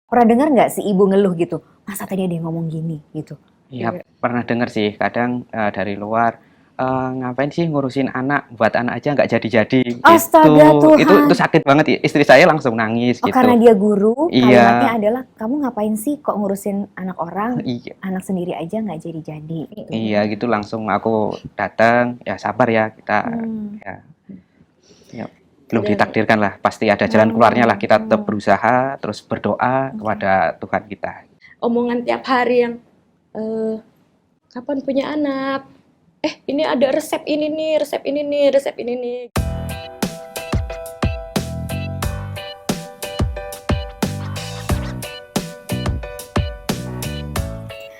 Pernah dengar nggak si ibu ngeluh gitu, masa tadi ada yang ngomong gini gitu? Iya, Iya. pernah dengar sih, kadang, dari luar, "Ngapain sih ngurusin anak, buat anak aja nggak jadi-jadi," gitu. Astaga Itu Tuhan. sakit banget, istri saya langsung nangis Oh karena gitu. dia guru, kalimatnya Iya, adalah, "Kamu ngapain sih kok ngurusin anak orang, iya, anak sendiri aja nggak jadi-jadi," gitu. iya gitu langsung aku datang, "Ya sabar ya, kita Hmm. ya ya belum Kadang ditakdirkan lah, pasti ada jalan keluarnya lah, kita tetap berusaha, terus berdoa kepada Tuhan kita." omongan tiap hari yang, "Kapan punya anak? Ini ada resep ini nih, resep ini nih, resep ini nih."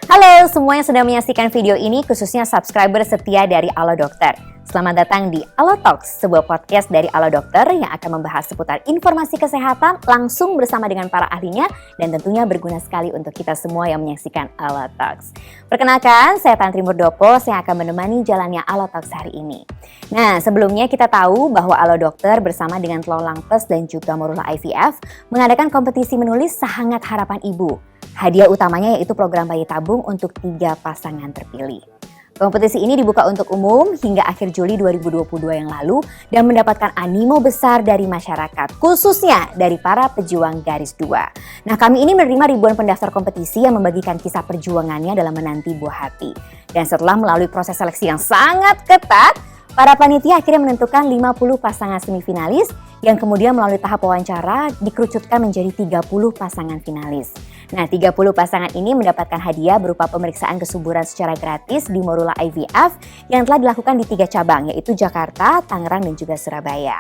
Halo semua yang sedang menyaksikan video ini, khususnya subscriber setia dari Alo Dokter. Selamat datang di Alo Talks, sebuah podcast dari Alo Dokter yang akan membahas seputar informasi kesehatan langsung bersama dengan para ahlinya dan tentunya berguna sekali untuk kita semua yang menyaksikan Alo Talks. Perkenalkan, saya Tantri Murdopo yang akan menemani jalannya Alo Talks hari ini. Nah, sebelumnya kita tahu bahwa Alo Dokter bersama dengan Telolang Plus dan juga Morula IVF mengadakan kompetisi menulis Sehangat Harapan Ibu. Hadiah utamanya yaitu program bayi tabung untuk 3 pasangan terpilih. Kompetisi ini dibuka untuk umum hingga akhir Juli 2022 yang lalu dan mendapatkan animo besar dari masyarakat, khususnya dari para pejuang garis 2. Nah, kami ini menerima ribuan pendaftar kompetisi yang membagikan kisah perjuangannya dalam menanti buah hati. Dan setelah melalui proses seleksi yang sangat ketat, para panitia akhirnya menentukan 50 pasangan semifinalis yang kemudian melalui tahap wawancara dikerucutkan menjadi 30 pasangan finalis. Nah, 30 pasangan ini mendapatkan hadiah berupa pemeriksaan kesuburan secara gratis di Morula IVF yang telah dilakukan di 3 cabang, yaitu Jakarta, Tangerang, dan juga Surabaya.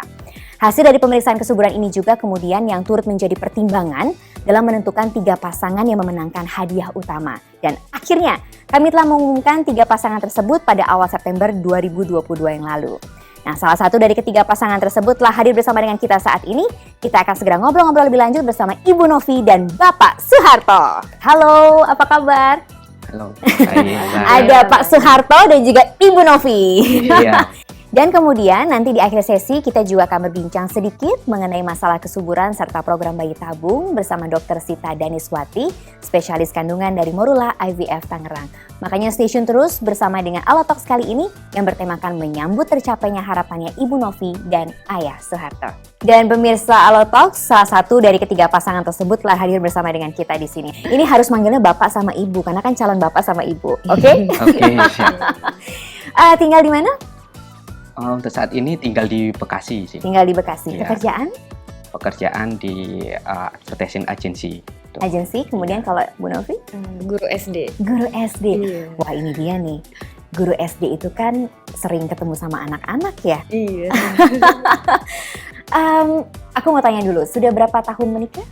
Hasil dari pemeriksaan kesuburan ini juga kemudian yang turut menjadi pertimbangan dalam menentukan 3 pasangan yang memenangkan hadiah utama. Dan akhirnya kami telah mengumumkan 3 pasangan tersebut pada awal September 2022 yang lalu. Nah, salah satu dari ketiga pasangan tersebut telah hadir bersama dengan kita saat ini. Kita akan segera ngobrol-ngobrol lebih lanjut bersama Ibu Novi dan Bapak Suharto. Halo, apa kabar? Halo, baik. Ada Pak Suharto dan juga Ibu Novi. Iya. Dan kemudian nanti di akhir sesi kita juga akan berbincang sedikit mengenai masalah kesuburan serta program bayi tabung bersama Dr. Sita Daniswati, spesialis kandungan dari Morula IVF Tangerang. Makanya stay tune terus bersama dengan Alo Talks kali ini yang bertemakan menyambut tercapainya harapannya Ibu Novi dan Ayah Suharto. Dan pemirsa Alo Talks, salah satu dari ketiga pasangan tersebut telah hadir bersama dengan kita di sini. Ini harus manggilnya Bapak sama Ibu karena kan calon Bapak sama Ibu, oke? Oke, siap. Tinggal di mana? Untuk saat ini tinggal di Bekasi sih. Tinggal di Bekasi. Iya. Pekerjaan? Di advertising agency. Tuh. Agensi, kemudian kalau Bu Novi? Guru SD. Guru SD. Iya. Wah ini dia nih, guru SD itu kan sering ketemu sama anak-anak ya. Iya. Aku mau tanya dulu, sudah berapa tahun menikah?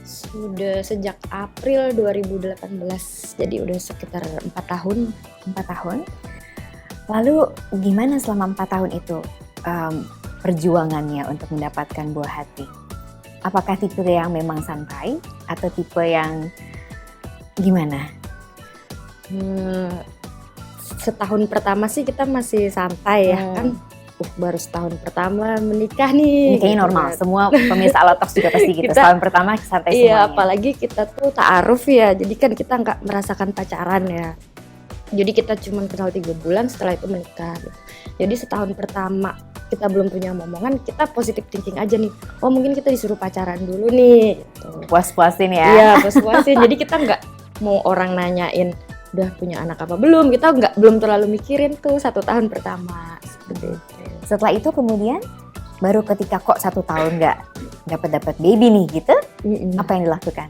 Sudah sejak April 2018, jadi udah sekitar 4 tahun. 4 tahun. Lalu gimana selama 4 tahun itu perjuangannya untuk mendapatkan buah hati? Apakah tipe yang memang santai atau tipe yang gimana? Setahun pertama sih kita masih santai ya kan. Baru setahun pertama menikah nih. Ini kayaknya gitu normal, kan. semua pemirsa Alo Talks juga pasti gitu. Setahun pertama santai semuanya. Iya, apalagi kita tuh ta'aruf ya, jadi kan kita nggak merasakan pacaran ya. Jadi kita cuma kenal 3 bulan, setelah itu menikah gitu. Jadi setahun pertama kita belum punya omongan, kita positive thinking aja nih. Oh mungkin kita disuruh pacaran dulu nih gitu. Puas-puasin ya. Iya, puas-puasin. Jadi kita nggak mau orang nanyain udah punya anak apa belum, kita belum terlalu mikirin tuh 1 tahun pertama seperti itu. Setelah itu kemudian baru ketika kok 1 tahun nggak dapat baby nih gitu, apa yang dilakukan?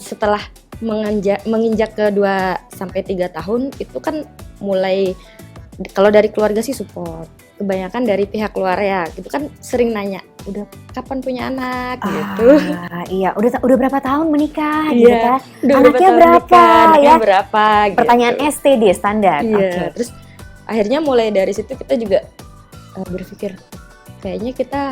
Setelah menginjak ke 2-3 tahun itu kan mulai, kalau dari keluarga sih support, kebanyakan dari pihak keluarga gitu kan sering nanya udah kapan punya anak gitu. Iya, udah berapa tahun menikah gitu Iya, kan? udah Anaknya tahun berapa nikah, anaknya ya? berapa gitu. Pertanyaan STD standar. Iya, Oke. terus akhirnya mulai dari situ kita juga berpikir kayaknya kita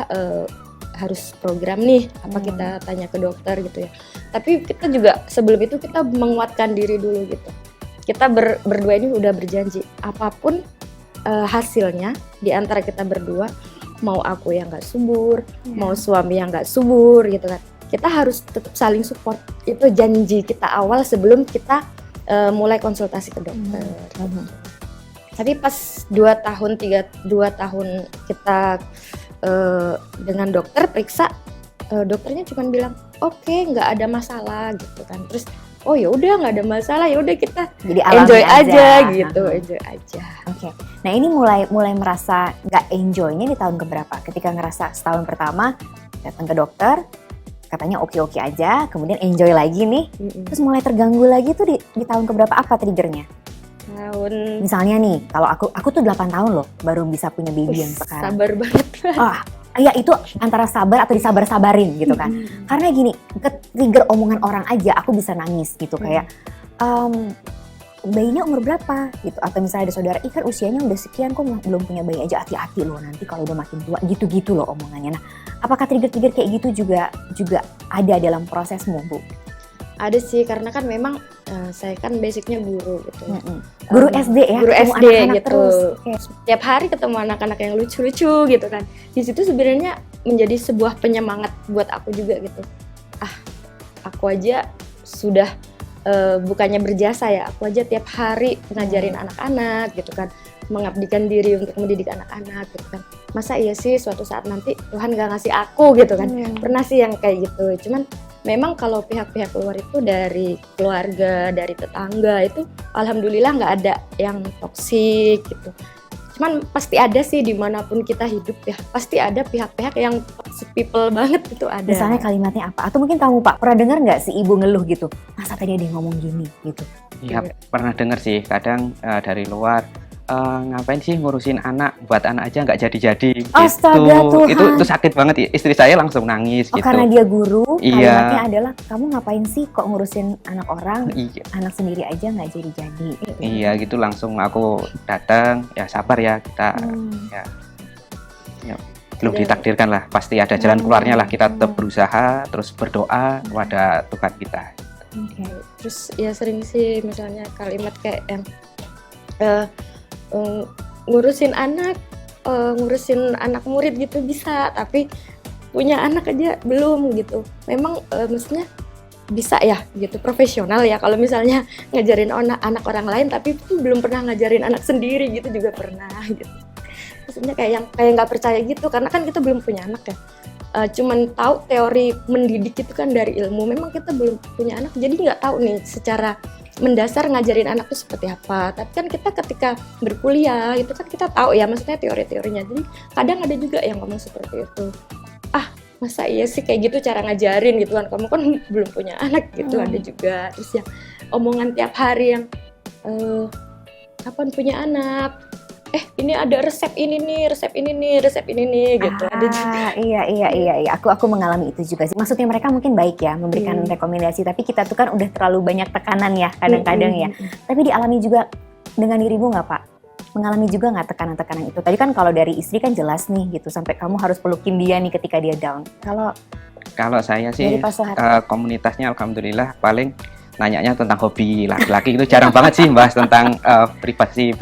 harus program nih, apa kita tanya ke dokter gitu ya. Tapi kita juga sebelum itu kita menguatkan diri dulu gitu. Kita berdua ini udah berjanji apapun hasilnya di antara kita berdua, mau aku yang nggak subur, mau suami yang nggak subur gitu kan. kita harus tetap saling support. Itu janji kita awal sebelum kita mulai konsultasi ke dokter. Tapi pas 2 tahun kita dengan dokter periksa, dokternya cuma bilang oke, nggak ada masalah gitu kan. Terus oh ya udah nggak ada masalah, ya udah kita Jadi alami enjoy aja gitu, enjoy aja. Oke. Nah ini mulai merasa nggak enjoynya di tahun keberapa? Ketika ngerasa setahun pertama datang ke dokter, katanya oke aja, kemudian enjoy lagi nih, terus mulai terganggu lagi tuh di tahun keberapa? Apa triggernya? Tahun Misalnya nih, kalau aku tuh 8 tahun loh baru bisa punya baby yang sekarang. sabar banget. Ya itu antara sabar atau disabar-sabarin gitu kan. Karena gini, ke-trigger omongan orang aja aku bisa nangis gitu. Kayak bayinya umur berapa gitu. Atau misalnya ada saudara, kan usianya udah sekian kok belum punya bayi aja, hati-hati loh nanti kalau udah makin tua, gitu-gitu loh omongannya. Nah, apakah trigger-trigger kayak gitu juga ada dalam prosesmu, Bu? Ada sih, karena kan memang saya kan basicnya guru gitu. Guru SD ya? Guru ketemu SD anak-anak gitu. Terus. Tiap hari ketemu anak-anak yang lucu-lucu gitu kan. Di situ sebenarnya menjadi sebuah penyemangat buat aku juga gitu. Aku aja sudah bukannya berjasa ya, aku aja tiap hari ngajarin anak-anak gitu kan, mengabdikan diri untuk mendidik anak-anak gitu kan. Masa iya sih suatu saat nanti Tuhan gak ngasih aku gitu kan. Pernah sih yang kayak gitu. Cuman memang kalau pihak-pihak luar itu dari keluarga, dari tetangga itu alhamdulillah nggak ada yang toksik gitu. Cuman pasti ada sih dimanapun kita hidup ya, pasti ada pihak-pihak yang toxic people banget itu ada. Misalnya kalimatnya apa? Atau mungkin kamu Pak pernah dengar nggak si ibu ngeluh gitu? Masa tadi ada yang ngomong gini gitu? Iya, pernah dengar sih. Kadang dari luar, ngapain sih ngurusin anak, buat anak aja nggak jadi-jadi. Astaga, Tuhan. Itu sakit banget. Istri saya langsung nangis gitu. Karena dia guru, Iya. kalimatnya adalah kamu ngapain sih kok ngurusin anak orang, Iya. anak sendiri aja nggak jadi-jadi. Iya gitu, langsung aku datang, ya sabar ya kita, ya belum ditakdirkan lah, pasti ada jalan keluarnya lah, kita tetap berusaha, terus berdoa kepada Tuhan kita. Oke. Terus ya sering sih misalnya kalimat kayak yang ngurusin anak murid gitu bisa, tapi punya anak aja belum gitu. Memang maksudnya bisa ya gitu, profesional ya kalau misalnya ngajarin anak orang lain tapi tuh belum pernah ngajarin anak sendiri gitu juga pernah gitu. Maksudnya kayak nggak percaya gitu, karena kan kita belum punya anak ya. Cuman tahu teori mendidik itu kan dari ilmu, memang kita belum punya anak jadi nggak tahu nih secara mendasar ngajarin anak itu seperti apa. Tapi kan kita ketika berkuliah itu kan kita tahu ya maksudnya teori-teorinya. Jadi kadang ada juga yang ngomong seperti itu. Masa iya sih kayak gitu cara ngajarin gitu kan, kamu kan belum punya anak gitu. Ada juga. Terus yang omongan tiap hari yang kapan punya anak, ini ada resep ini nih gitu. Ada juga. Iya. Aku mengalami itu juga sih. Maksudnya mereka mungkin baik ya memberikan rekomendasi, tapi kita tuh kan udah terlalu banyak tekanan ya kadang-kadang ya. Tapi dialami juga dengan dirimu nggak Pak? Mengalami juga nggak tekanan-tekanan itu? Tadi kan kalau dari istri kan jelas nih gitu, sampai kamu harus pelukin dia nih ketika dia down. Kalau saya sih Dari Pak Soeharto? komunitasnya alhamdulillah paling nanyanya tentang hobi laki-laki itu jarang banget sih, bahas tentang pribadi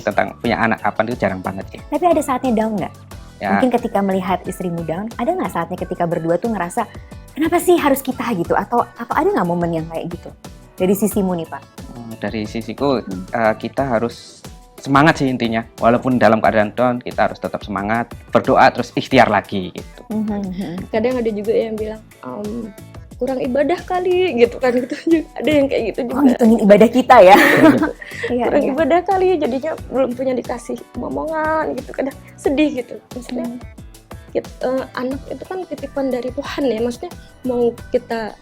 tentang punya anak apa itu jarang banget sih. Tapi ada saatnya down nggak? Ya. Mungkin ketika melihat istrimu down, ada nggak saatnya ketika berdua tuh ngerasa kenapa sih harus kita gitu? Atau ada nggak momen yang kayak gitu? Dari sisimu nih Pak? Dari sisiku kita harus semangat sih intinya, walaupun dalam keadaan down kita harus tetap semangat, berdoa terus ikhtiar lagi gitu. Kadang ada juga yang bilang kurang ibadah kali gitu kan, gitu juga ada yang kayak gitu juga. Ngitungin ibadah kita ya. Kurang ibadah kali jadinya belum punya dikasih omongan gitu, kadang sedih gitu. Maksudnya anak itu kan titipan dari Tuhan ya, maksudnya mau kita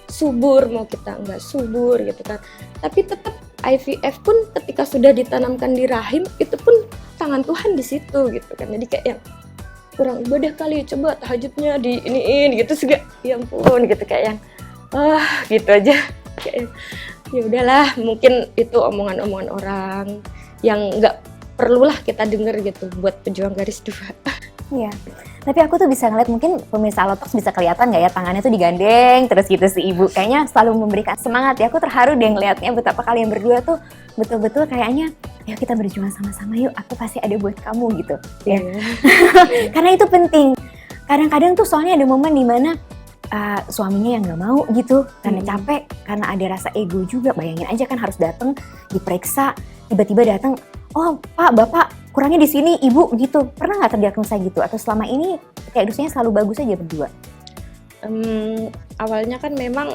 subur mau kita nggak subur gitu kan, tapi tetap IVF pun ketika sudah ditanamkan di rahim itu pun tangan Tuhan di situ gitu kan. Jadi kayak yang kurang ibadah kali, coba tahajudnya di iniin gitu juga, ya ampun gitu, kayak yang gitu aja, kayak ya udahlah, mungkin itu omongan-omongan orang yang nggak perlulah kita denger gitu buat pejuang garis 2. Iya, tapi aku tuh bisa ngeliat, mungkin pemirsa Allotalks bisa kelihatan nggak ya tangannya tuh digandeng terus gitu si ibu, kayaknya selalu memberikan semangat ya. Aku terharu deh ngeliatnya betapa kalian berdua tuh betul-betul kayaknya ayo kita berjuang sama-sama yuk, aku pasti ada buat kamu gitu ya. Karena itu penting. Kadang-kadang tuh soalnya ada momen dimana suaminya yang nggak mau gitu karena capek, karena ada rasa ego juga. Bayangin aja kan harus datang diperiksa, tiba-tiba datang, oh Pak, Bapak kurangnya di sini, Ibu gitu. Pernah nggak terdiagnosa gitu? Atau selama ini kayak dosanya selalu bagus aja berdua? Awalnya kan memang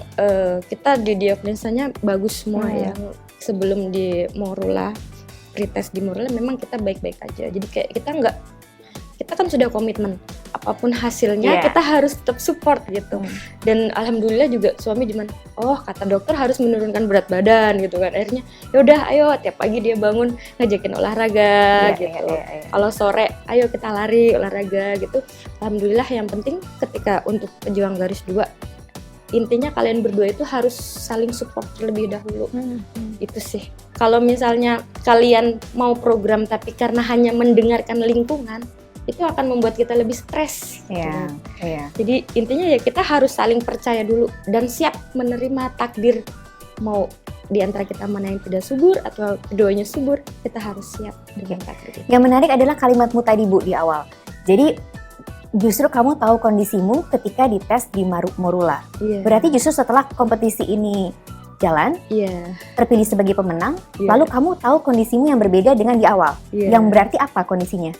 kita didiagnosanya bagus semua ya. Sebelum di Morula, pretest di Morula memang kita baik-baik aja. Jadi kayak kita kan sudah komitmen apapun hasilnya kita harus tetap support gitu. Dan alhamdulillah juga suami cuman kata dokter harus menurunkan berat badan gitu kan. Akhirnya yaudah ayo tiap pagi dia bangun ngajakin olahraga gitu. Kalau sore ayo kita lari olahraga gitu. Alhamdulillah yang penting ketika untuk pejuang garis 2 intinya kalian berdua itu harus saling support terlebih dahulu. Itu sih. Kalau misalnya kalian mau program tapi karena hanya mendengarkan lingkungan, itu akan membuat kita lebih stres. Jadi intinya ya kita harus saling percaya dulu dan siap menerima takdir. Mau di antara kita mana yang tidak subur atau keduanya subur, kita harus siap dengan takdir itu. Yang menarik adalah kalimatmu tadi Bu di awal. Jadi justru kamu tahu kondisimu ketika dites di Morula. Berarti justru setelah kompetisi ini jalan, terpilih sebagai pemenang, lalu kamu tahu kondisimu yang berbeda dengan di awal. Yang berarti apa kondisinya?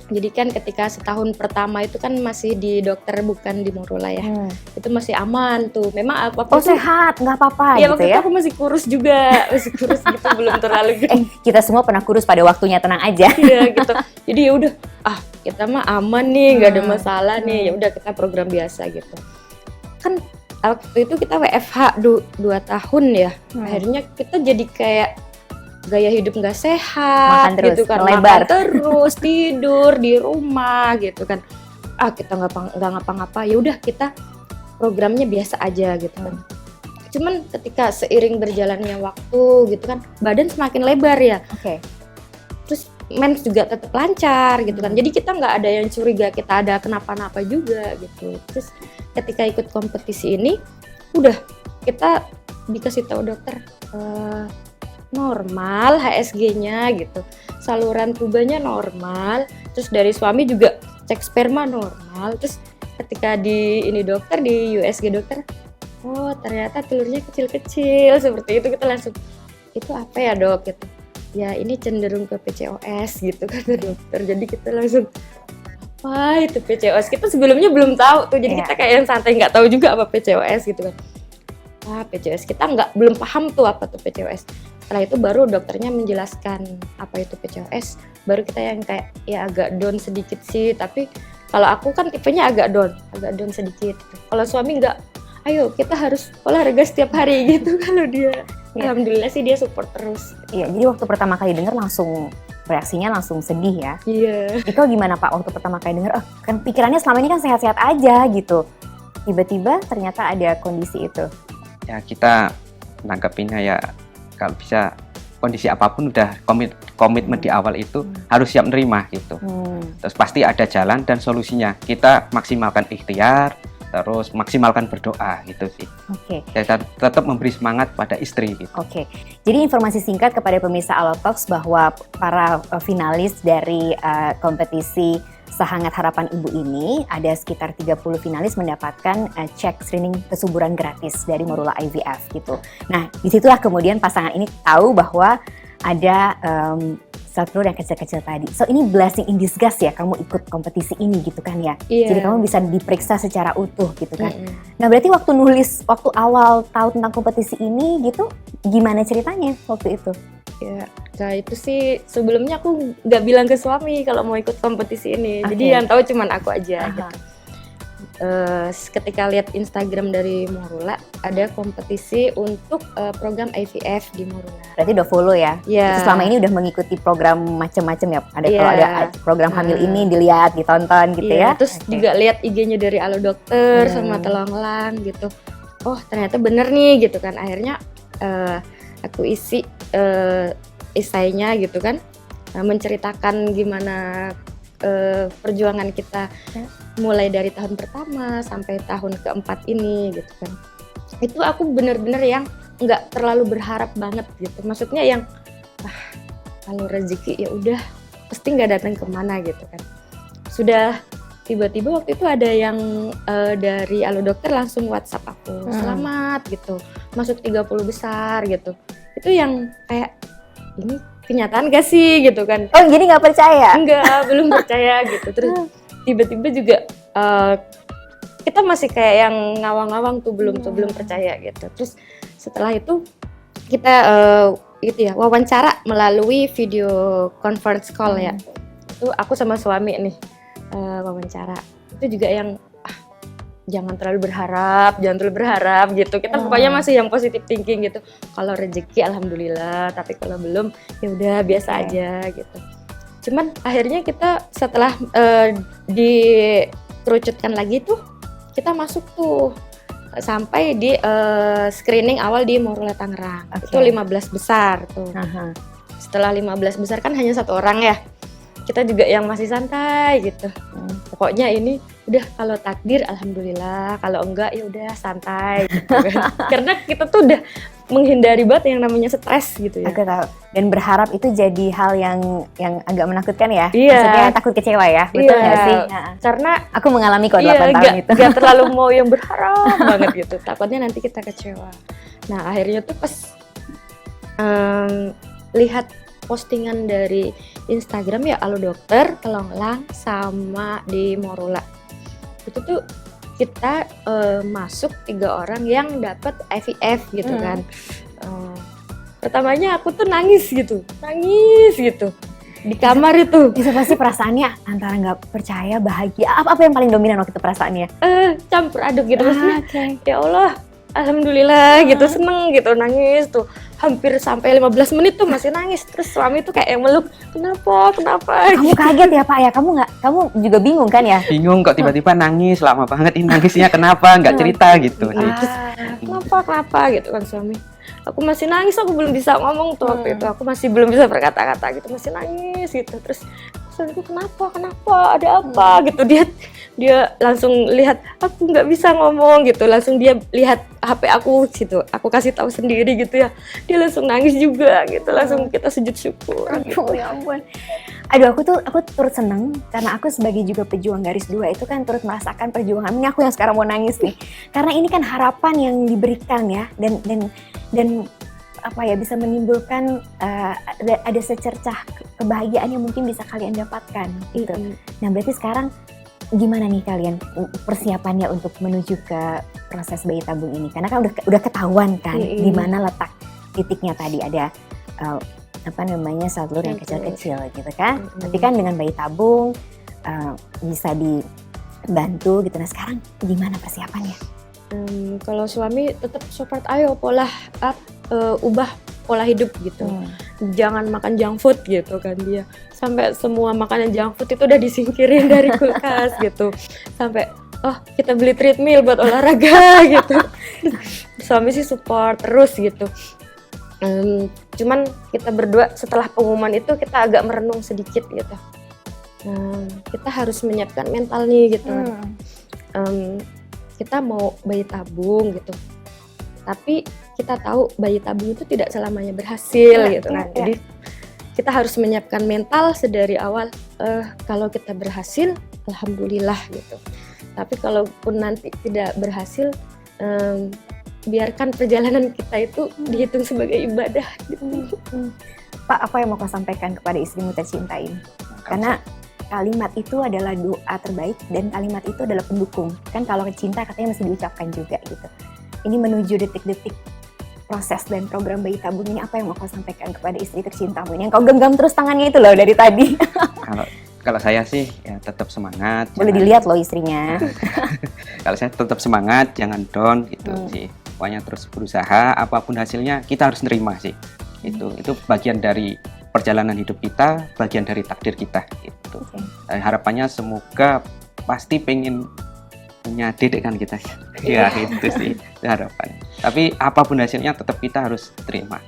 Jadi kan ketika setahun pertama itu kan masih di dokter bukan di Morula ya. Itu masih aman tuh. Memang waktu itu sehat, nggak apa-apa ya, gitu waktu ya? itu aku masih kurus juga, masih kurus gitu, belum terlalu gitu. Kita semua pernah kurus pada waktunya, tenang aja. Iya gitu. Jadi ya udah, kita mah aman nih, nggak ada masalah nih. Ya udah kita program biasa gitu. Kan waktu itu kita WFH 2 tahun ya. Akhirnya kita jadi kayak gaya hidup nggak sehat, makan terus, gitu kan, melebar. Makan terus, tidur di rumah gitu kan. Kita nggak ngapa-ngapa, ya udah kita programnya biasa aja gitu kan. Cuman ketika seiring berjalannya waktu gitu kan, badan semakin lebar ya. Terus mens juga tetap lancar gitu kan. Jadi kita nggak ada yang curiga kita ada kenapa-napa juga gitu. Terus ketika ikut kompetisi ini, udah kita dikasih tahu dokter normal HSG-nya gitu, saluran pubanya normal, terus dari suami juga cek sperma normal, terus ketika di dokter di USG dokter, ternyata telurnya kecil-kecil seperti itu, kita langsung itu apa ya dok gitu, ya ini cenderung ke PCOS gitu kata dokter. Jadi kita langsung apa itu PCOS, kita sebelumnya belum tahu tuh, jadi kita kayak yang santai nggak tahu juga apa PCOS gitu kan. PCOS kita belum paham tuh apa tuh PCOS. Setelah itu baru dokternya menjelaskan apa itu PCOS, baru kita yang kayak ya agak down sedikit sih, tapi kalau aku kan tipenya agak down sedikit. Kalau suami nggak, ayo kita harus olahraga setiap hari gitu. Kalau dia alhamdulillah sih dia support terus. Iya, jadi waktu pertama kali dengar langsung reaksinya langsung sedih ya. Iya. Iko gimana Pak waktu pertama kali dengar? Kan pikirannya selama ini kan sehat-sehat aja gitu. Tiba-tiba ternyata ada kondisi itu. Ya kita nanggepinnya ya kalau bisa kondisi apapun udah komitmen di awal itu harus siap nerima gitu. Terus pasti ada jalan dan solusinya. Kita maksimalkan ikhtiar, terus maksimalkan berdoa gitu sih. Kita tetap memberi semangat pada istri gitu. Jadi informasi singkat kepada pemirsa Allotalks bahwa para finalis dari kompetisi Sehangat Harapan Ibu ini, ada sekitar 30 finalis mendapatkan cek screening kesuburan gratis dari Morula IVF gitu. Nah, disitulah kemudian pasangan ini tahu bahwa ada sel telur yang kecil-kecil tadi. So ini blessing in disguise ya, kamu ikut kompetisi ini gitu kan ya. Jadi kamu bisa diperiksa secara utuh gitu kan. Nah berarti waktu awal tahu tentang kompetisi ini gitu, gimana ceritanya waktu itu? Ya, nah itu sih sebelumnya aku nggak bilang ke suami kalau mau ikut kompetisi ini. Jadi yang tahu cuman aku aja gitu. Ketika lihat Instagram dari Morula, ada kompetisi untuk program IVF di Morula. Berarti udah follow ya? Terus selama ini udah mengikuti program macam-macam ya? Kalau ada program hamil ini dilihat, ditonton gitu ya? Terus juga lihat IG-nya dari Alo Dokter sama Telonglang gitu. Oh ternyata bener nih gitu kan. Akhirnya aku isi esainya gitu kan, menceritakan gimana perjuangan kita mulai dari tahun pertama sampai tahun keempat ini gitu kan. Itu aku bener-bener yang nggak terlalu berharap banget gitu, maksudnya yang kalau rezeki ya udah pasti nggak datang kemana gitu kan. Sudah tiba-tiba waktu itu ada yang dari Alo Dokter langsung WhatsApp aku, selamat gitu, masuk 30 besar gitu. Itu yang kayak, ini kenyataan gak sih gitu kan? Oh jadi nggak percaya? Enggak, belum percaya gitu. Terus tiba-tiba juga kita masih kayak yang ngawang-ngawang tuh, belum percaya gitu. Terus setelah itu kita itu ya wawancara melalui video conference call ya. Itu aku sama suami nih wawancara. Itu juga yang jangan terlalu berharap gitu. Kita pokoknya masih yang positive thinking gitu. Kalau rezeki alhamdulillah, tapi kalau belum ya udah biasa aja gitu. Cuman akhirnya kita setelah dikerucutkan lagi tuh, kita masuk tuh sampai di screening awal di Morula Tangerang. Itu 15 besar tuh. Setelah 15 besar kan hanya 1 orang ya. Kita juga yang masih santai gitu. Pokoknya ini udah kalau takdir alhamdulillah, kalau enggak ya udah santai gitu kan. Karena kita tuh udah menghindari banget yang namanya stres gitu ya. Aku tahu. Dan berharap itu jadi hal yang agak menakutkan ya. Iya. Maksudnya takut kecewa ya. Betul nggak sih? Karena aku mengalami kok 8 tahun itu. Gak terlalu mau yang berharap banget gitu. Takutnya nanti kita kecewa. Nah akhirnya tuh pas lihat postingan dari Instagram ya Alo Dokter, Telonglang sama di Morula. Itu tuh kita masuk 3 orang yang dapat IVF gitu kan. Pertamanya aku tuh nangis gitu di kamar itu. Itu pasti perasaannya antara nggak percaya, bahagia. Apa yang paling dominan waktu itu perasaannya? Campur aduk gitu maksudnya. Ya Allah, alhamdulillah gitu, seneng gitu, nangis tuh. Hampir sampai 15 menit tuh masih nangis. Terus suami tuh kayak yang meluk, kenapa? Kamu kaget ya Pak ya? Kamu juga bingung kan ya? Bingung kok tiba-tiba nangis, lama banget ini nangisnya kenapa? Nggak cerita gitu sih. Kenapa gitu kan suami. Aku masih nangis, aku belum bisa ngomong tuh waktu itu. Aku masih belum bisa berkata-kata gitu, masih nangis gitu. Terus suamiku kenapa? Ada apa gitu. Dia langsung lihat aku nggak bisa ngomong gitu, langsung dia lihat HP aku gitu, aku kasih tahu sendiri gitu ya, dia langsung nangis juga gitu, langsung kita sujud syukur gitu. Ya ampun. Aduh aku turut seneng karena aku sebagai juga pejuang garis 2 itu kan turut merasakan perjuangan. Ini aku yang sekarang mau nangis nih, karena ini kan harapan yang diberikan ya, dan apa ya, bisa menimbulkan ada secercah kebahagiaan yang mungkin bisa kalian dapatkan gitu. Nah berarti sekarang gimana nih kalian persiapannya untuk menuju ke proses bayi tabung ini? Karena kan udah ketahuan kan di mana letak titiknya tadi, ada salur yang kecil-kecil gitu kan. Tapi kan dengan bayi tabung bisa dibantu gitu. Nah sekarang gimana persiapannya? Kalau suami tetap support, ayo ubah pola hidup gitu. Jangan makan junk food gitu kan dia. Sampai semua makanan junk food itu udah disingkirin dari kulkas gitu. Sampai kita beli treadmill buat olahraga gitu. Suami sih support terus gitu. Cuman kita berdua setelah pengumuman itu kita agak merenung sedikit gitu. Kita harus menyiapkan mental nih gitu. Kita mau bayi tabung gitu. Tapi kita tahu bayi tabung itu tidak selamanya berhasil gitu kan. Jadi kita harus menyiapkan mental sedari awal. Kalau kita berhasil, alhamdulillah gitu. Tapi kalaupun nanti tidak berhasil, biarkan perjalanan kita itu dihitung sebagai ibadah gitu. Pak, apa yang mau kau sampaikan kepada istrimu tercinta ini? Karena kalimat itu adalah doa terbaik dan kalimat itu adalah pendukung. Kan kalau cinta katanya mesti diucapkan juga gitu. Ini menuju detik-detik proses dan program bayi tabung ini, apa yang mau kau sampaikan kepada istri tercintamu ini? Yang kau genggam terus tangannya itu loh dari tadi. Kalau saya sih ya tetap semangat. Boleh dilihat loh istrinya. Kalau saya tetap semangat, jangan down gitu sih. Pokoknya terus berusaha, apapun hasilnya kita harus nerima sih. Itu bagian dari perjalanan hidup kita, bagian dari takdir kita gitu. Dan harapannya semoga pasti pengen punya dedek kan kita. Ya itu sih harapan. Tapi apapun hasilnya tetap kita harus terima.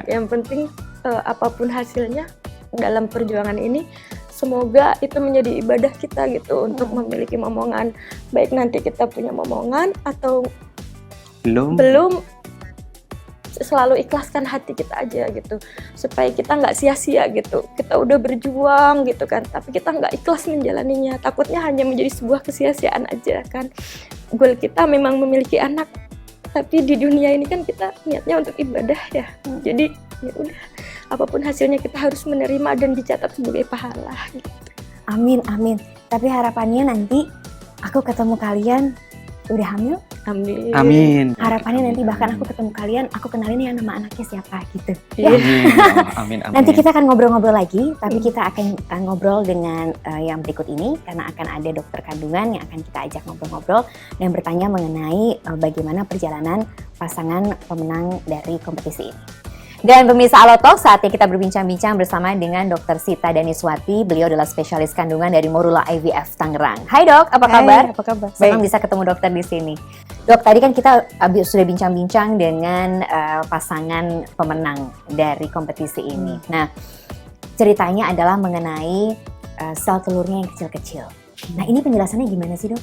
Yang penting apapun hasilnya dalam perjuangan ini, semoga itu menjadi ibadah kita gitu untuk memiliki momongan. Baik nanti kita punya momongan atau belum, selalu ikhlaskan hati kita aja gitu, supaya kita nggak sia-sia gitu. Kita udah berjuang gitu kan, tapi kita nggak ikhlas menjalaninya, takutnya hanya menjadi sebuah kesia-siaan aja kan. Goal kita memang memiliki anak, tapi di dunia ini kan kita niatnya untuk ibadah ya. Jadi ya udah, apapun hasilnya kita harus menerima dan dicatat sebagai pahala gitu. Amin, amin. Tapi harapannya nanti aku ketemu kalian udah hamil. Amin. Amin. Harapannya nanti Amin. bahkan aku ketemu kalian, aku kenalin ya nama anaknya siapa gitu. Iya. Amin. Oh, amin, amin. Nanti kita akan ngobrol-ngobrol lagi, tapi kita akan ngobrol dengan yang berikut ini karena akan ada dokter kandungan yang akan kita ajak ngobrol-ngobrol dan bertanya mengenai bagaimana perjalanan pasangan pemenang dari kompetisi ini. Dan pemirsa Alotalk, saatnya kita berbincang-bincang bersama dengan Dr. Sita Daniswati. Beliau adalah spesialis kandungan dari Morula IVF Tangerang. Hai Dok, apa kabar? Hai, apa kabar? Senang bisa ketemu dokter di sini. Dok, tadi kan kita sudah bincang-bincang dengan pasangan pemenang dari kompetisi ini. Nah, ceritanya adalah mengenai sel telurnya yang kecil-kecil. Nah, ini penjelasannya gimana sih Dok?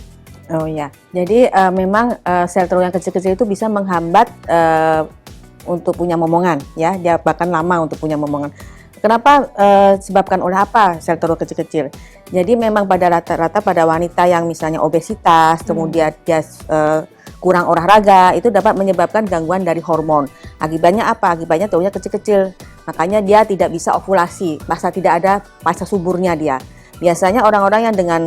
Oh ya, jadi memang sel telur yang kecil-kecil itu bisa menghambat untuk punya momongan, ya, dia bahkan lama untuk punya momongan. Kenapa? Disebabkan oleh apa sel telur kecil-kecil? Jadi memang pada rata-rata pada wanita yang misalnya obesitas, kemudian dia kurang olahraga, itu dapat menyebabkan gangguan dari hormon. Akibatnya apa? Akibatnya telurnya kecil-kecil, makanya dia tidak bisa ovulasi, tidak ada fase suburnya dia. Biasanya orang-orang yang dengan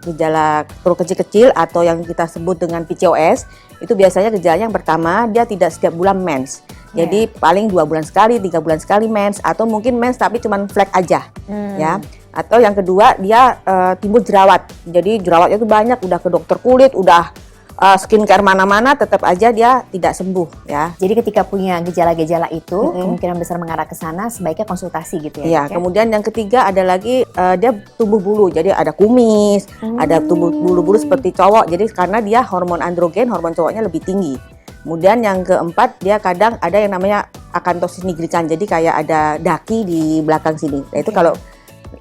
gejala telur kecil-kecil atau yang kita sebut dengan PCOS, itu biasanya gejala yang pertama dia tidak setiap bulan mens. Jadi paling 2 bulan sekali, 3 bulan sekali mens, atau mungkin mens tapi cuma flek aja, ya. Atau yang kedua dia timbul jerawat. Jadi jerawatnya itu banyak, udah ke dokter kulit, udah skincare mana-mana, tetap aja dia tidak sembuh, ya. Jadi ketika punya gejala-gejala itu, kemungkinan besar mengarah ke sana, sebaiknya konsultasi gitu ya? Iya, Dok, ya? kemudian yang ketiga ada lagi dia tumbuh bulu, jadi ada kumis, ada tumbuh bulu-bulu seperti cowok, jadi karena dia hormon androgen, hormon cowoknya lebih tinggi. Kemudian yang keempat, dia kadang ada yang namanya akanthosis nigricans, jadi kayak ada daki di belakang sini. Nah, itu kalau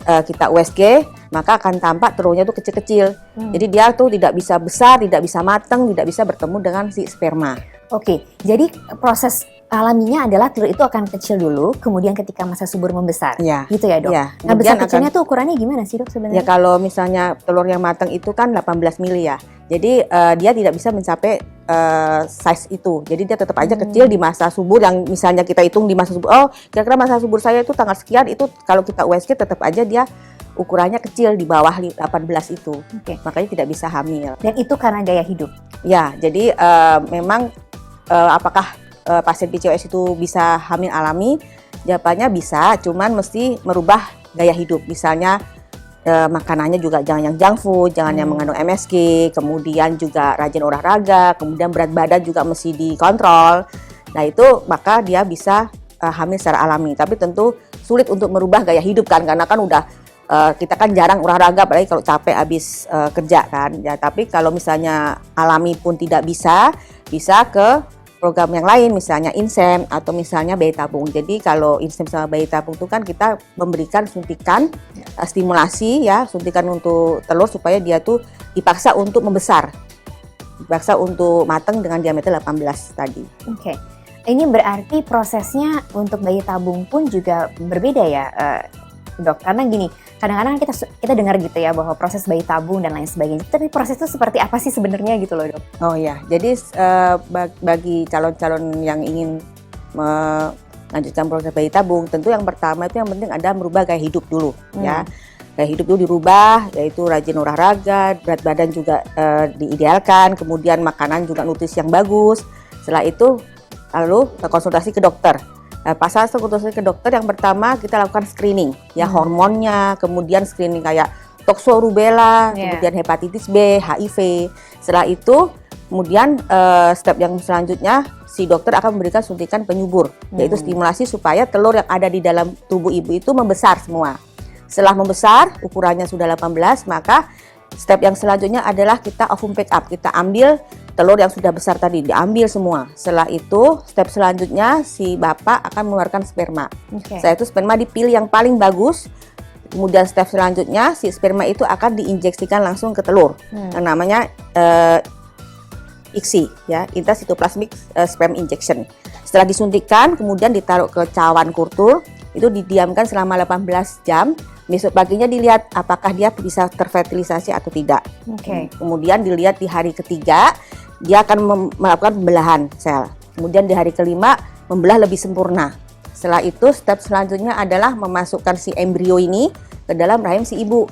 kita USG, maka akan tampak telurnya itu kecil-kecil. Jadi dia tuh tidak bisa besar, tidak bisa matang, tidak bisa bertemu dengan si sperma. Oke, jadi proses alaminya adalah telur itu akan kecil dulu, kemudian ketika masa subur membesar, Ya. gitu ya Dok? Ya, Nah, besar kemudian kecilnya tuh ukurannya gimana sih Dok Ya sebenarnya? kalau misalnya telur yang matang itu kan 18 mili ya. Jadi dia tidak bisa mencapai size itu. Jadi dia tetap aja kecil di masa subur yang misalnya kita hitung di masa subur. Oh, kira-kira masa subur saya itu tanggal sekian, itu kalau kita USG tetap aja dia ukurannya kecil di bawah 18 itu. Oke. Makanya tidak bisa hamil. Dan itu karena gaya hidup. Ya, jadi memang apakah pasien PCOS itu bisa hamil alami? Jawabannya bisa, cuman mesti merubah gaya hidup. Misalnya makanannya juga jangan yang junk food, jangan yang mengandung MSG, kemudian juga rajin olahraga, kemudian berat badan juga mesti dikontrol. Nah itu maka dia bisa hamil secara alami. Tapi tentu sulit untuk merubah gaya hidup kan, karena kan udah kita kan jarang olahraga, apalagi kalau capek habis kerja kan. Ya, tapi kalau misalnya alami pun tidak bisa ke program yang lain, misalnya INSEM atau misalnya bayi tabung. Jadi kalau INSEM sama bayi tabung itu kan kita memberikan suntikan stimulasi, ya, suntikan untuk telur supaya dia tuh dipaksa untuk membesar, dipaksa untuk matang dengan diameter 18 tadi. Oke. Ini berarti prosesnya untuk bayi tabung pun juga berbeda ya, Dok? Karena gini, kadang-kadang kita dengar gitu ya bahwa proses bayi tabung dan lain sebagainya. Tapi proses itu seperti apa sih sebenarnya gitu loh Dok? Oh ya, jadi bagi calon-calon yang ingin melanjutkan proses bayi tabung, tentu yang pertama itu yang penting ada merubah gaya hidup dulu, ya. Gaya hidup dulu dirubah, yaitu rajin olahraga, berat badan juga diidealkan, kemudian makanan juga nutrisi yang bagus. Setelah itu lalu konsultasi ke dokter. Pasal konsultasi ke dokter yang pertama kita lakukan screening, ya, hormonnya, kemudian screening kayak tokso, rubella, kemudian hepatitis B, HIV. Setelah itu kemudian step yang selanjutnya si dokter akan memberikan suntikan penyubur, yaitu stimulasi supaya telur yang ada di dalam tubuh ibu itu membesar semua. Setelah membesar, ukurannya sudah 18, maka step yang selanjutnya adalah kita ovum pick up. Kita ambil telur yang sudah besar tadi, diambil semua. Setelah itu, step selanjutnya si bapak akan mengeluarkan sperma. Setelah itu sperma dipilih yang paling bagus. Kemudian step selanjutnya si sperma itu akan diinjeksikan langsung ke telur. Yang namanya ICSI, ya, intracytoplasmic sperm injection. Setelah disuntikkan, kemudian ditaruh ke cawan kurtul, itu didiamkan selama 18 jam. Besok paginya dilihat apakah dia bisa terfertilisasi atau tidak. Oke. Kemudian dilihat di hari ketiga, dia akan melakukan pembelahan sel. Kemudian di hari kelima, membelah lebih sempurna. Setelah itu, step selanjutnya adalah memasukkan si embrio ini ke dalam rahim si ibu.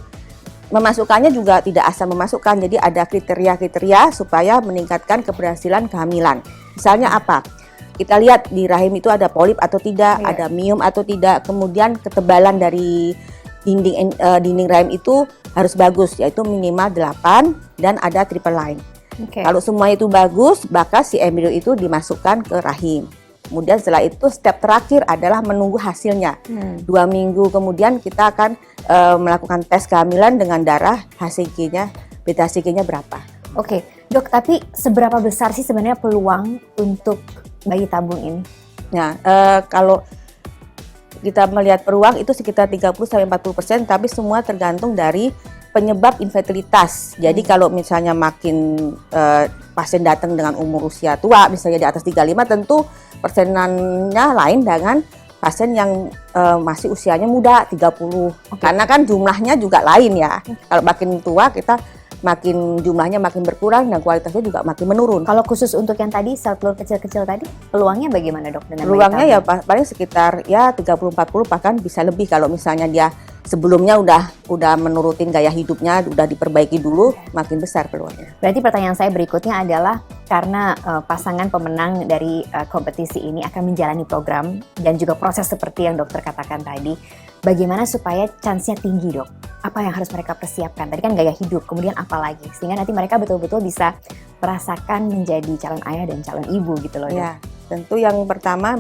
Memasukkannya juga tidak asal memasukkan, jadi ada kriteria-kriteria supaya meningkatkan keberhasilan kehamilan. Misalnya apa? Kita lihat di rahim itu ada polip atau tidak, ada miom atau tidak, kemudian ketebalan dari dinding rahim itu harus bagus, yaitu minimal 8 dan ada triple line. Kalau semua itu bagus, maka si embrio itu dimasukkan ke rahim. Kemudian setelah itu step terakhir adalah menunggu hasilnya. 2 minggu kemudian kita akan melakukan tes kehamilan dengan darah HCG-nya, beta HCG-nya berapa. Oke, Dok, tapi seberapa besar sih sebenarnya peluang untuk bayi tabung ini? Nah, kalau kita melihat peluang itu sekitar 30-40%, tapi semua tergantung dari penyebab infertilitas. Jadi kalau misalnya makin pasien datang dengan umur usia tua, misalnya di atas 35, tentu persenannya lain dengan pasien yang masih usianya muda, 30. Karena kan jumlahnya juga lain ya. Kalau makin tua kita makin jumlahnya makin berkurang dan kualitasnya juga makin menurun. Kalau khusus untuk yang tadi sel telur kecil-kecil tadi, peluangnya bagaimana, Dok? Dengan peluangnya ya paling sekitar ya 30-40, bahkan bisa lebih kalau misalnya dia sebelumnya udah menurutin gaya hidupnya, udah diperbaiki dulu, makin besar peluangnya. Berarti pertanyaan saya berikutnya adalah karena pasangan pemenang dari kompetisi ini akan menjalani program dan juga proses seperti yang dokter katakan tadi, bagaimana supaya chance-nya tinggi, Dok? Apa yang harus mereka persiapkan? Tadi kan gaya hidup, kemudian apa lagi? Sehingga nanti mereka betul-betul bisa merasakan menjadi calon ayah dan calon ibu gitu loh, Dok. Ya, tentu yang pertama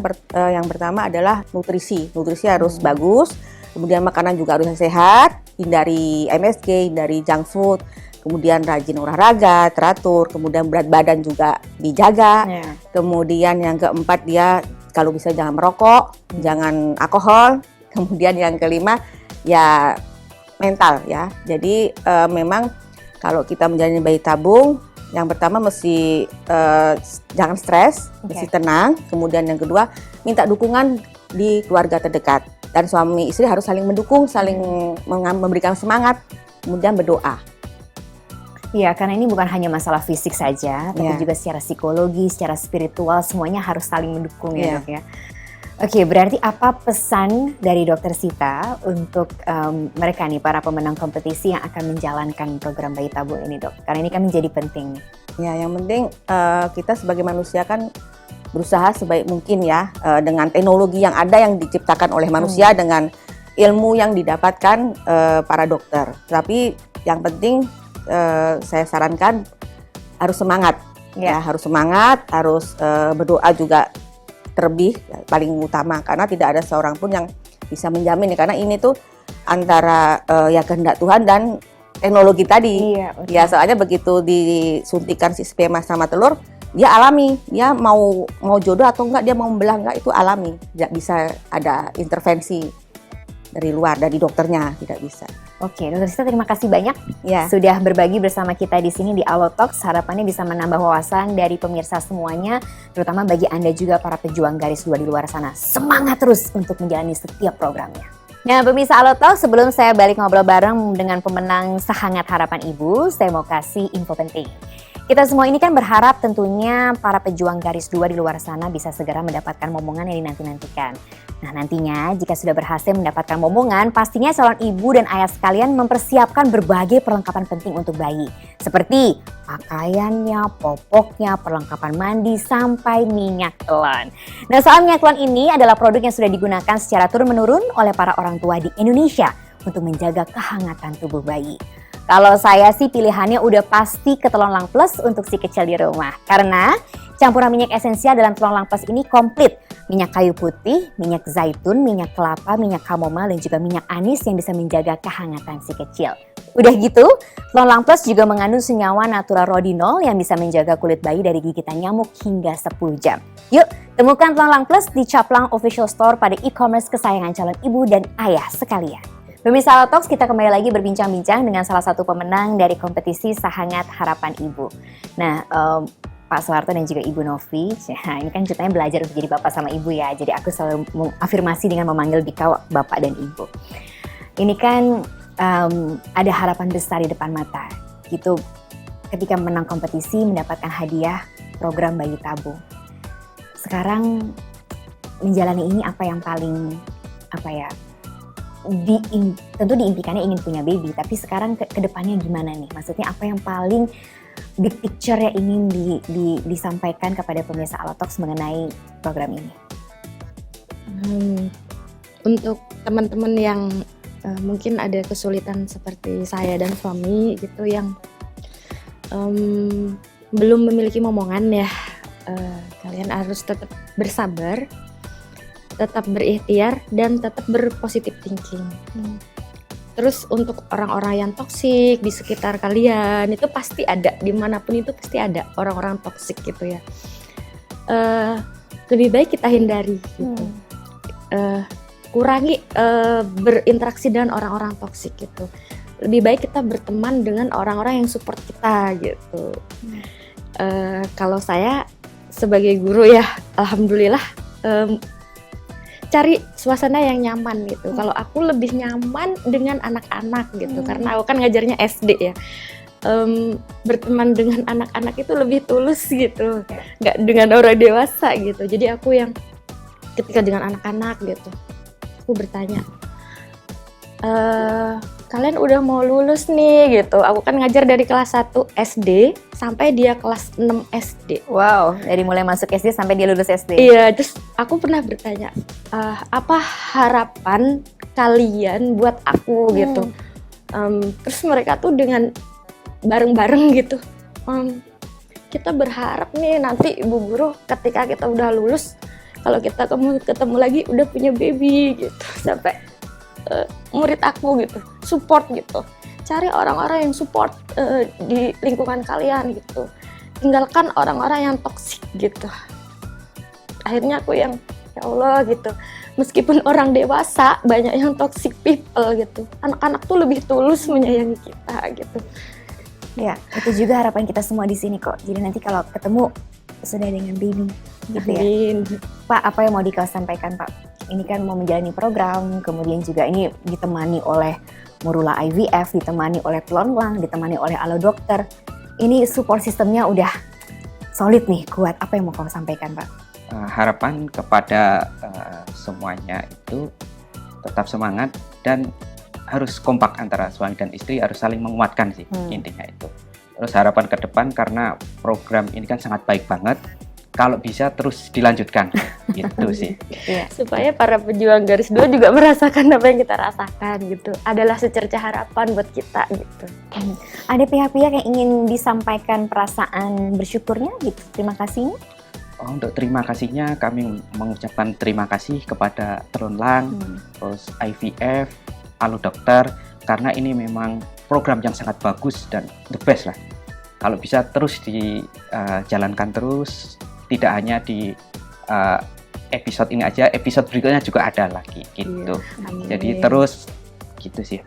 adalah nutrisi. Nutrisi harus bagus, kemudian makanan juga harus sehat, hindari MSG, hindari junk food, kemudian rajin olahraga, teratur, kemudian berat badan juga dijaga. Kemudian yang keempat dia kalau bisa jangan merokok, jangan alkohol. Kemudian yang kelima ya mental ya. Jadi memang kalau kita menjalani bayi tabung, yang pertama mesti jangan stres, mesti tenang. Kemudian yang kedua minta dukungan di keluarga terdekat. Dan suami istri harus saling mendukung, saling memberikan semangat, kemudian berdoa. Iya, karena ini bukan hanya masalah fisik saja, tapi juga secara psikologi, secara spiritual, semuanya harus saling mendukung ya, Dok ya. Oke, berarti apa pesan dari Dokter Sita untuk mereka nih, para pemenang kompetisi yang akan menjalankan program bayi tabung ini, Dok? Karena ini kan menjadi penting. Ya, yang penting kita sebagai manusia kan berusaha sebaik mungkin ya, dengan teknologi yang ada yang diciptakan oleh manusia, dengan ilmu yang didapatkan para dokter. Tapi yang penting saya sarankan harus semangat, ya harus semangat, harus berdoa juga terlebih paling utama, karena tidak ada seorang pun yang bisa menjamin ya, karena ini tuh antara ya kehendak Tuhan dan teknologi tadi. Ya soalnya begitu disuntikan si sperma sama telur, dia alami, dia mau jodoh atau enggak, dia mau membelah enggak, itu alami, tidak bisa ada intervensi dari luar, dari dokternya, tidak bisa. Oke, Dokter Sita, terima kasih banyak sudah berbagi bersama kita di sini di Alo Talks. Harapannya bisa menambah wawasan dari pemirsa semuanya, terutama bagi Anda juga para pejuang garis 2 di luar sana. Semangat terus untuk menjalani setiap programnya. Nah, pemirsa Alo Talks, sebelum saya balik ngobrol bareng dengan pemenang Sehangat Harapan Ibu, saya mau kasih info penting. Kita semua ini kan berharap tentunya para pejuang garis 2 di luar sana bisa segera mendapatkan momongan yang dinanti-nantikan. Nah, nantinya jika sudah berhasil mendapatkan momongan, pastinya calon ibu dan ayah sekalian mempersiapkan berbagai perlengkapan penting untuk bayi. Seperti pakaiannya, popoknya, perlengkapan mandi, sampai minyak telan. Nah, soal minyak telan ini adalah produk yang sudah digunakan secara turun-menurun oleh para orang tua di Indonesia untuk menjaga kehangatan tubuh bayi. Kalau saya sih pilihannya udah pasti ke Telon Lang Plus untuk si kecil di rumah. Karena campuran minyak esensial dalam Telon Lang Plus ini komplit. Minyak kayu putih, minyak zaitun, minyak kelapa, minyak kamomil, dan juga minyak anis yang bisa menjaga kehangatan si kecil. Udah gitu, Telon Lang Plus juga mengandung senyawa natural rodinol yang bisa menjaga kulit bayi dari gigitan nyamuk hingga 10 jam. Yuk, temukan Telon Lang Plus di Caplang Official Store pada e-commerce kesayangan calon ibu dan ayah sekalian. Pemirsa Alo Talks, kita kembali lagi berbincang-bincang dengan salah satu pemenang dari kompetisi Sehangat Harapan Ibu. Nah, Pak Soeharto dan juga Ibu Novi. Nah, ini kan ceritanya belajar untuk jadi bapak sama ibu ya. Jadi aku selalu mengafirmasi dengan memanggil Dika bapak dan ibu. Ini kan ada harapan besar di depan mata. Gitu, ketika menang kompetisi mendapatkan hadiah program bayi tabung. Sekarang menjalani ini apa yang paling tentu diimpikannya ingin punya baby, tapi sekarang ke depannya gimana nih? Maksudnya apa yang paling big picture yang ingin disampaikan kepada pemirsa Allotalks mengenai program ini? Untuk teman-teman yang mungkin ada kesulitan seperti saya dan suami gitu yang belum memiliki momongan ya, kalian harus tetap bersabar, tetap berikhtiar, dan tetap berpositif thinking. Terus untuk orang-orang yang toksik di sekitar kalian itu pasti ada, dimanapun itu pasti ada orang-orang toksik gitu ya. Lebih baik kita hindari gitu. Kurangi berinteraksi dengan orang-orang toksik gitu. Lebih baik kita berteman dengan orang-orang yang support kita gitu. Kalau saya sebagai guru ya, alhamdulillah cari suasana yang nyaman gitu. Kalau aku lebih nyaman dengan anak-anak gitu, karena aku kan ngajarnya SD ya. Berteman dengan anak-anak itu lebih tulus gitu, nggak dengan orang dewasa gitu. Jadi aku yang ketika dengan anak-anak gitu, aku bertanya, kalian udah mau lulus nih gitu. Aku kan ngajar dari kelas 1 SD sampai dia kelas 6 SD. Wow, dari mulai masuk SD sampai dia lulus SD. Iya, terus aku pernah bertanya, apa harapan kalian buat aku gitu. Terus mereka tuh dengan bareng-bareng gitu, kita berharap nih nanti ibu guru ketika kita udah lulus, kalau kita ketemu lagi udah punya baby gitu. Sampai murid aku gitu, support gitu. Cari orang-orang yang support di lingkungan kalian gitu. Tinggalkan orang-orang yang toksik gitu. Akhirnya aku yang, ya Allah gitu. Meskipun orang dewasa banyak yang toxic people gitu. Anak-anak tuh lebih tulus menyayangi kita gitu. Ya, itu juga harapan kita semua di sini kok. Jadi nanti kalau ketemu sudah dengan baby gitu ya. Pak, apa yang mau Dika sampaikan Pak? Ini kan mau menjalani program, kemudian juga ini ditemani oleh Morula IVF, ditemani oleh Telonlang, ditemani oleh Alodokter. Ini support sistemnya udah solid nih, kuat. Apa yang mau kamu sampaikan, Pak? Harapan kepada semuanya itu tetap semangat dan harus kompak antara suami dan istri, harus saling menguatkan sih intinya itu. Terus harapan ke depan, karena program ini kan sangat baik banget, kalau bisa terus dilanjutkan gitu sih. Ya, supaya para pejuang garis 2 juga merasakan apa yang kita rasakan gitu. Adalah secerca harapan buat kita gitu. Ada pihak-pihak yang ingin disampaikan perasaan bersyukurnya gitu, terima kasihnya? Untuk terima kasihnya, kami mengucapkan terima kasih kepada Telonlang, terus IVF, Alodokter, karena ini memang program yang sangat bagus dan the best lah. Kalau bisa terus dijalankan terus, tidak hanya di episode ini aja, episode berikutnya juga ada lagi gitu. Jadi terus gitu sih.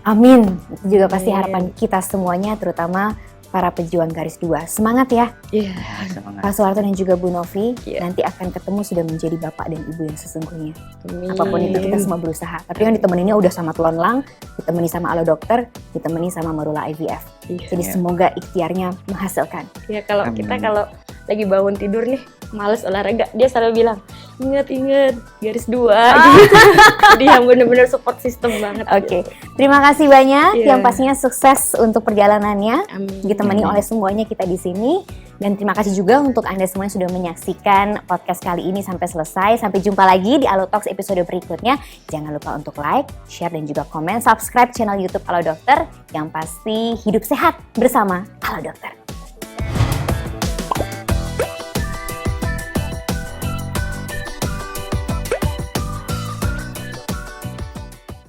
Amin. Itu juga pasti harapan kita semuanya, terutama para pejuang garis 2. Semangat ya. Iya. Semangat. Pak Soeharto dan juga Bu Novi, nanti akan ketemu sudah menjadi bapak dan ibu yang sesungguhnya. Apapun itu kita semua berusaha. Tapi yang ditemeninnya udah sama Telonlang, ditemani sama Alodokter, ditemani sama Morula IVF. Jadi semoga ikhtiarnya menghasilkan. Ya kalau kita lagi bangun tidur nih, males olahraga, dia selalu bilang, ingat garis 2 gitu. Jadi yang benar-benar support system banget. Oke. Terima kasih banyak, yang pastinya sukses untuk perjalanannya. Amin. Ditemani oleh semuanya kita di sini. Dan terima kasih juga untuk Anda semua yang sudah menyaksikan podcast kali ini sampai selesai. Sampai jumpa lagi di Allotalks episode berikutnya. Jangan lupa untuk like, share, dan juga komen. Subscribe channel YouTube Alodokter. Yang pasti hidup sehat bersama Alodokter.